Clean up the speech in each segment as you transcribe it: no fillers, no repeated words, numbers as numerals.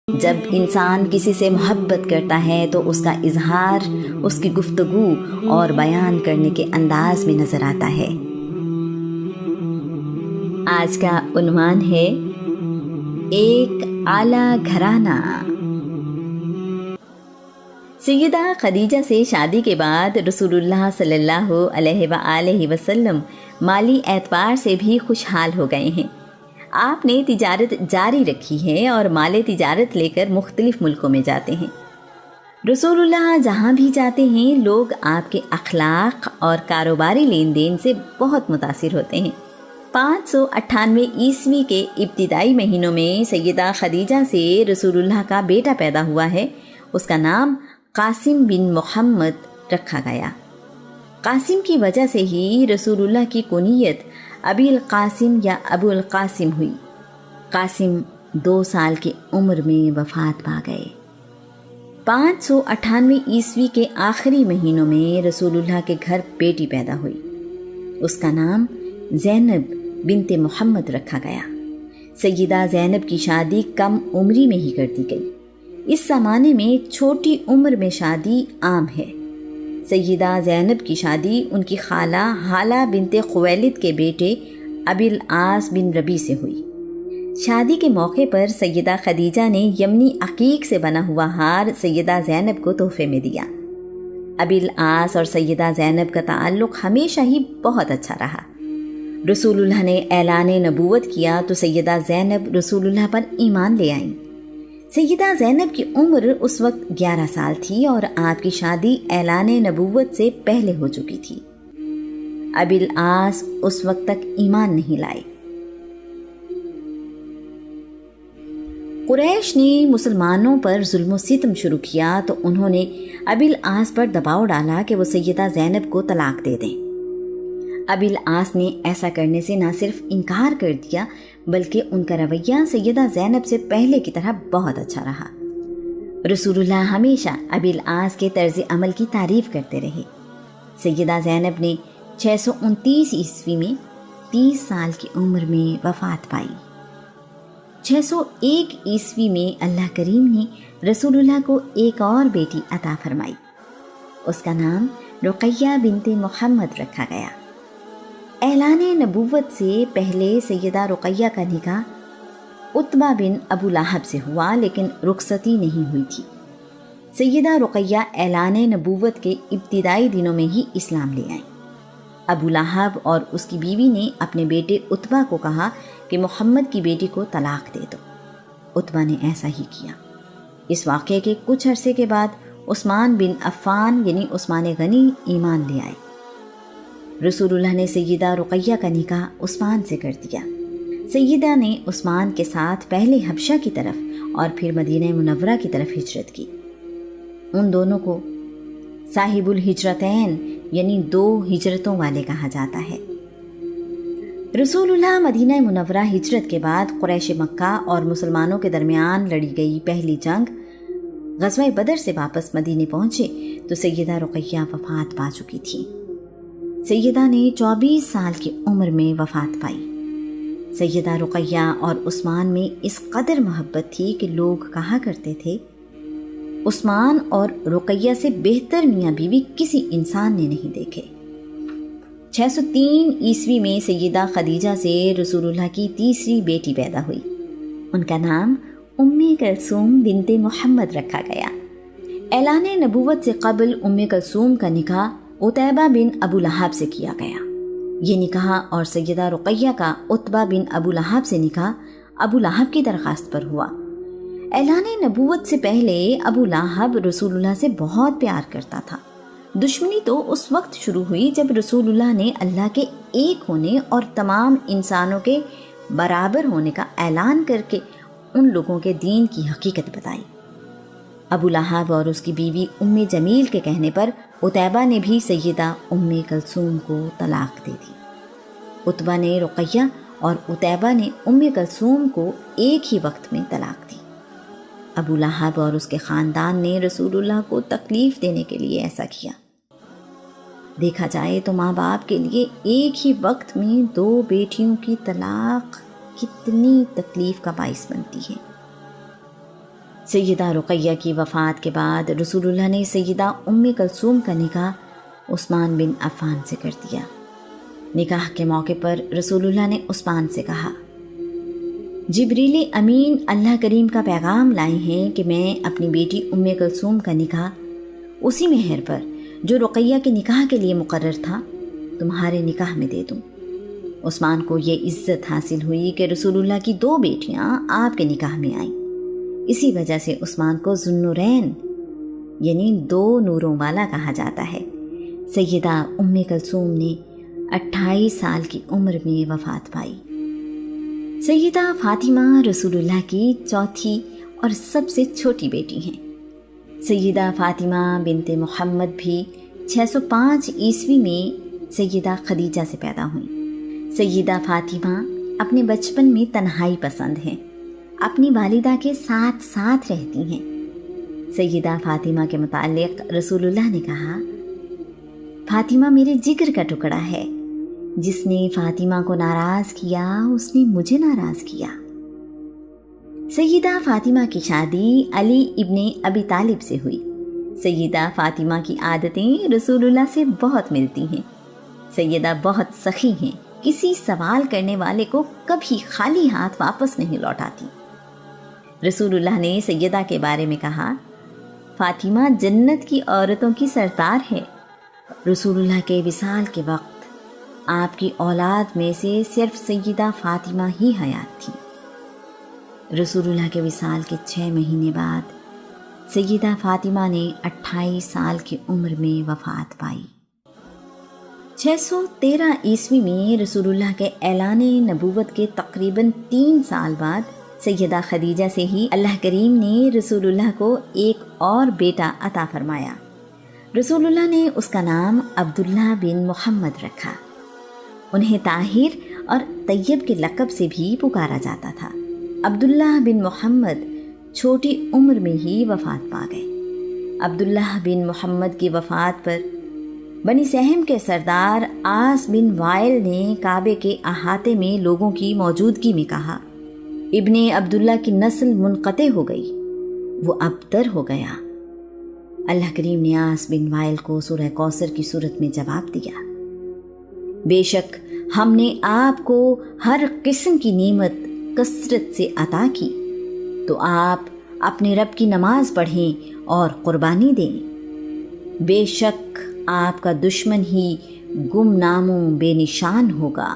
جب انسان کسی سے محبت کرتا ہے تو اس کا اظہار اس کی گفتگو اور بیان کرنے کے انداز میں نظر آتا ہے۔ آج کا عنوان ہے ایک اعلیٰ گھرانہ۔ سیدہ خدیجہ سے شادی کے بعد رسول اللہ صلی اللہ علیہ وآلہ وسلم مالی اعتبار سے بھی خوشحال ہو گئے ہیں۔ آپ نے تجارت جاری رکھی ہے اور مال تجارت لے کر مختلف ملکوں میں جاتے ہیں۔ رسول اللہ جہاں بھی جاتے ہیں لوگ آپ کے اخلاق اور کاروباری لین دین سے بہت متاثر ہوتے ہیں۔ 598 عیسوی کے ابتدائی مہینوں میں سیدہ خدیجہ سے رسول اللہ کا بیٹا پیدا ہوا ہے۔ اس کا نام قاسم بن محمد رکھا گیا۔ قاسم کی وجہ سے ہی رسول اللہ کی کنیت ابی القاسم یا ابو القاسم ہوئی۔ قاسم 2 سال کی عمر میں وفات پا گئے۔ 598 عیسوی کے آخری مہینوں میں رسول اللہ کے گھر بیٹی پیدا ہوئی۔ اس کا نام زینب بنت محمد رکھا گیا۔ سیدہ زینب کی شادی کم عمری میں ہی کر دی گئی۔ اس زمانے میں چھوٹی عمر میں شادی عام ہے۔ سیدہ زینب کی شادی ان کی خالہ حالہ بنت خویلد کے بیٹے ابی العاص بن ربیع سے ہوئی۔ شادی کے موقع پر سیدہ خدیجہ نے یمنی عقیق سے بنا ہوا ہار سیدہ زینب کو تحفے میں دیا۔ ابی العاص اور سیدہ زینب کا تعلق ہمیشہ ہی بہت اچھا رہا۔ رسول اللہ نے اعلان نبوت کیا تو سیدہ زینب رسول اللہ پر ایمان لے آئیں۔ سیدہ زینب کی عمر اس وقت 11 سال تھی اور آپ کی شادی اعلان نبوت سے پہلے ہو چکی تھی۔ ابی العاص اس وقت تک ایمان نہیں لائے۔ قریش نے مسلمانوں پر ظلم و ستم شروع کیا تو انہوں نے ابی العاص پر دباؤ ڈالا کہ وہ سیدہ زینب کو طلاق دے دیں۔ ابی العاص نے ایسا کرنے سے نہ صرف انکار کر دیا بلکہ ان کا رویہ سیدہ زینب سے پہلے کی طرح بہت اچھا رہا۔ رسول اللہ ہمیشہ ابی العاص کے طرز عمل کی تعریف کرتے رہے۔ سیدہ زینب نے 629 عیسوی میں 30 سال کی عمر میں وفات پائی۔ 601 عیسوی میں اللہ کریم نے رسول اللہ کو ایک اور بیٹی عطا فرمائی۔ اس کا نام رقیہ بنت محمد رکھا گیا۔ اعلان نبوت سے پہلے سیدہ رقیہ کا نکاح عتبہ بن ابو لہب سے ہوا لیکن رخصتی نہیں ہوئی تھی۔ سیدہ رقیہ اعلان نبوت کے ابتدائی دنوں میں ہی اسلام لے آئیں۔ ابو لہب اور اس کی بیوی نے اپنے بیٹے عتبہ کو کہا کہ محمد کی بیٹی کو طلاق دے دو۔ عتبہ نے ایسا ہی کیا۔ اس واقعے کے کچھ عرصے کے بعد عثمان بن عفان یعنی عثمان غنی ایمان لے آئے۔ رسول اللہ نے سیدہ رقیہ کا نکاح عثمان سے کر دیا۔ سیدہ نے عثمان کے ساتھ پہلے حبشہ کی طرف اور پھر مدینہ منورہ کی طرف ہجرت کی۔ ان دونوں کو صاحب الہجرتین یعنی 2 ہجرتوں والے کہا جاتا ہے۔ رسول اللہ مدینہ منورہ ہجرت کے بعد قریش مکہ اور مسلمانوں کے درمیان لڑی گئی پہلی جنگ غزوہ بدر سے واپس مدینے پہنچے تو سیدہ رقیہ وفات پا چکی تھی۔ سیدہ نے 24 سال کی عمر میں وفات پائی۔ سیدہ رقیہ اور عثمان میں اس قدر محبت تھی کہ لوگ کہا کرتے تھے عثمان اور رقیہ سے بہتر میاں بیوی کسی انسان نے نہیں دیکھے۔ 603 عیسوی میں سیدہ خدیجہ سے رسول اللہ کی تیسری بیٹی پیدا ہوئی۔ ان کا نام ام کلثوم بنت محمد رکھا گیا۔ اعلان نبوت سے قبل ام کلثوم کا نکاح عتیبہ بن ابو لہب سے کیا گیا۔ یہ نکاح اور سیدہ رقیہ کا عتبہ بن ابو لہب سے نکاح ابو لہب کی درخواست پر ہوا۔ اعلان نبوت سے پہلے ابو لہب رسول اللہ سے بہت پیار کرتا تھا۔ دشمنی تو اس وقت شروع ہوئی جب رسول اللہ نے اللہ کے ایک ہونے اور تمام انسانوں کے برابر ہونے کا اعلان کر کے ان لوگوں کے دین کی حقیقت بتائی۔ ابو لہب اور اس کی بیوی ام جمیل کے کہنے پر عتیبہ نے بھی سیدہ ام کلثوم کو طلاق دے دی۔ عتبہ نے رقیہ اور عتیبہ نے ام کلثوم کو ایک ہی وقت میں طلاق دی۔ ابو لہب اور اس کے خاندان نے رسول اللہ کو تکلیف دینے کے لیے ایسا کیا۔ دیکھا جائے تو ماں باپ کے لیے ایک ہی وقت میں 2 بیٹیوں کی طلاق کتنی تکلیف کا باعث بنتی ہے۔ سیدہ رقیہ کی وفات کے بعد رسول اللہ نے سیدہ ام کلثوم کا نکاح عثمان بن عفان سے کر دیا۔ نکاح کے موقع پر رسول اللہ نے عثمان سے کہا، جبریل امین اللہ کریم کا پیغام لائے ہیں کہ میں اپنی بیٹی ام کلثوم کا نکاح اسی مہر پر جو رقیہ کے نکاح کے لیے مقرر تھا تمہارے نکاح میں دے دوں۔ عثمان کو یہ عزت حاصل ہوئی کہ رسول اللہ کی 2 بیٹیاں آپ کے نکاح میں آئیں۔ اسی وجہ سے عثمان کو ذوالنورین یعنی 2 نوروں والا کہا جاتا ہے۔ سیدہ ام کلثوم نے 28 سال کی عمر میں وفات پائی۔ سیدہ فاطمہ رسول اللہ کی چوتھی اور سب سے چھوٹی بیٹی ہیں۔ سیدہ فاطمہ بنت محمد بھی 605 عیسوی میں سیدہ خدیجہ سے پیدا ہوئیں۔ سیدہ فاطمہ اپنے بچپن میں تنہائی پسند ہیں، اپنی والدہ کے ساتھ ساتھ رہتی ہیں۔ سیدہ فاطمہ کے متعلق رسول اللہ نے کہا، فاطمہ میرے جگر کا ٹکڑا ہے، جس نے فاطمہ کو ناراض کیا اس نے مجھے ناراض کیا۔ سیدہ فاطمہ کی شادی علی ابن ابی طالب سے ہوئی۔ سیدہ فاطمہ کی عادتیں رسول اللہ سے بہت ملتی ہیں۔ سیدہ بہت سخی ہیں، کسی سوال کرنے والے کو کبھی خالی ہاتھ واپس نہیں لوٹاتی۔ رسول اللہ نے سیدہ کے بارے میں کہا، فاطمہ جنت کی عورتوں کی سردار ہے۔ رسول اللہ کے وصال کے وقت آپ کی اولاد میں سے صرف سیدہ فاطمہ ہی حیات تھی۔ رسول اللہ کے وصال کے 6 مہینے بعد سیدہ فاطمہ نے 28 سال کی عمر میں وفات پائی۔ 613 عیسوی میں رسول اللہ کے اعلان نبوت کے تقریباً 3 سال بعد سیدہ خدیجہ سے ہی اللہ کریم نے رسول اللہ کو ایک اور بیٹا عطا فرمایا۔ رسول اللہ نے اس کا نام عبداللہ بن محمد رکھا۔ انہیں طاہر اور طیب کے لقب سے بھی پکارا جاتا تھا۔ عبداللہ بن محمد چھوٹی عمر میں ہی وفات پا گئے۔ عبداللہ بن محمد کی وفات پر بنی سہم کے سردار عاص بن وائل نے کعبے کے احاطے میں لوگوں کی موجودگی میں کہا، ابن عبداللہ کی نسل منقطع ہو گئی، وہ ابتر ہو گیا۔ اللہ کریم نے عاص بن وائل کو سورہ کوثر کی صورت میں جواب دیا، بے شک ہم نے آپ کو ہر قسم کی نعمت کثرت سے عطا کی، تو آپ اپنے رب کی نماز پڑھیں اور قربانی دیں۔ بے شک آپ کا دشمن ہی گمنام و بے نشان ہوگا۔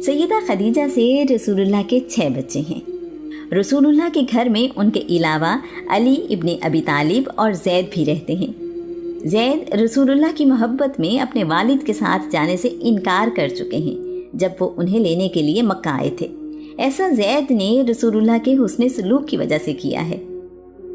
سیدہ خدیجہ سے رسول اللہ کے 6 بچے ہیں۔ رسول اللہ کے گھر میں ان کے علاوہ علی ابن ابی طالب اور زید بھی رہتے ہیں۔ زید رسول اللہ کی محبت میں اپنے والد کے ساتھ جانے سے انکار کر چکے ہیں جب وہ انہیں لینے کے لیے مکہ آئے تھے۔ ایسا زید نے رسول اللہ کے حسن سلوک کی وجہ سے کیا ہے۔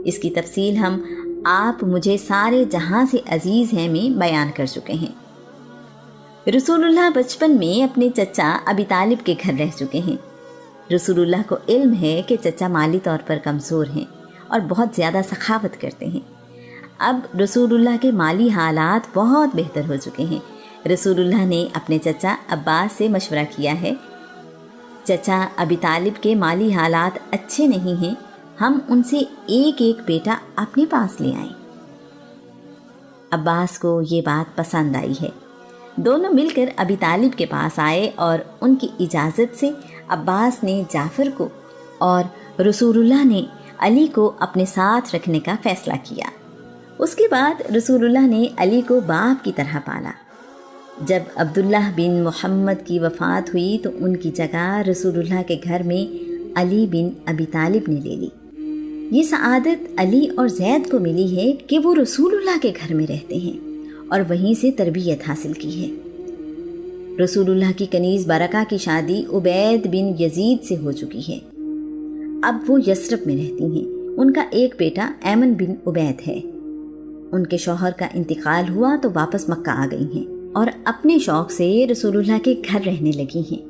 اس کی تفصیل ہم آپ مجھے سارے جہاں سے عزیز ہیں میں بیان کر چکے ہیں۔ رسول اللہ بچپن میں اپنے چچا ابی طالب کے گھر رہ چکے ہیں۔ رسول اللہ کو علم ہے کہ چچا مالی طور پر کمزور ہیں اور بہت زیادہ سخاوت کرتے ہیں۔ اب رسول اللہ کے مالی حالات بہت بہتر ہو چکے ہیں۔ رسول اللہ نے اپنے چچا عباس سے مشورہ کیا ہے، چچا ابی طالب کے مالی حالات اچھے نہیں ہیں، ہم ان سے ایک ایک بیٹا اپنے پاس لے آئیں۔ عباس کو یہ بات پسند آئی ہے۔ دونوں مل کر ابی طالب کے پاس آئے اور ان کی اجازت سے عباس نے جعفر کو اور رسول اللہ نے علی کو اپنے ساتھ رکھنے کا فیصلہ کیا۔ اس کے بعد رسول اللہ نے علی کو باپ کی طرح پالا۔ جب عبداللہ بن محمد کی وفات ہوئی تو ان کی جگہ رسول اللہ کے گھر میں علی بن ابی طالب نے لے لی۔ یہ سعادت علی اور زید کو ملی ہے کہ وہ رسول اللہ کے گھر میں رہتے ہیں اور وہیں سے تربیت حاصل کی ہے۔ رسول اللہ کی کنیز برکہ کی شادی عبید بن یزید سے ہو چکی ہے۔ اب وہ یثرب میں رہتی ہیں۔ ان کا ایک بیٹا ایمن بن عبید ہے۔ ان کے شوہر کا انتقال ہوا تو واپس مکہ آ گئی ہیں اور اپنے شوق سے رسول اللہ کے گھر رہنے لگی ہیں۔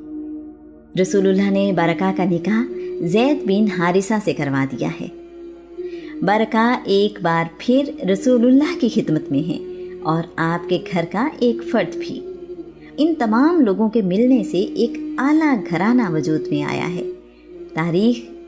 رسول اللہ نے برکہ کا نکاح زید بن حارثہ سے کروا دیا ہے۔ برکہ ایک بار پھر رسول اللہ کی خدمت میں ہیں اور آپ کے گھر کا ایک فرد بھی۔ ان تمام لوگوں کے ملنے سے ایک اعلیٰ گھرانہ وجود میں آیا ہے۔ تاریخ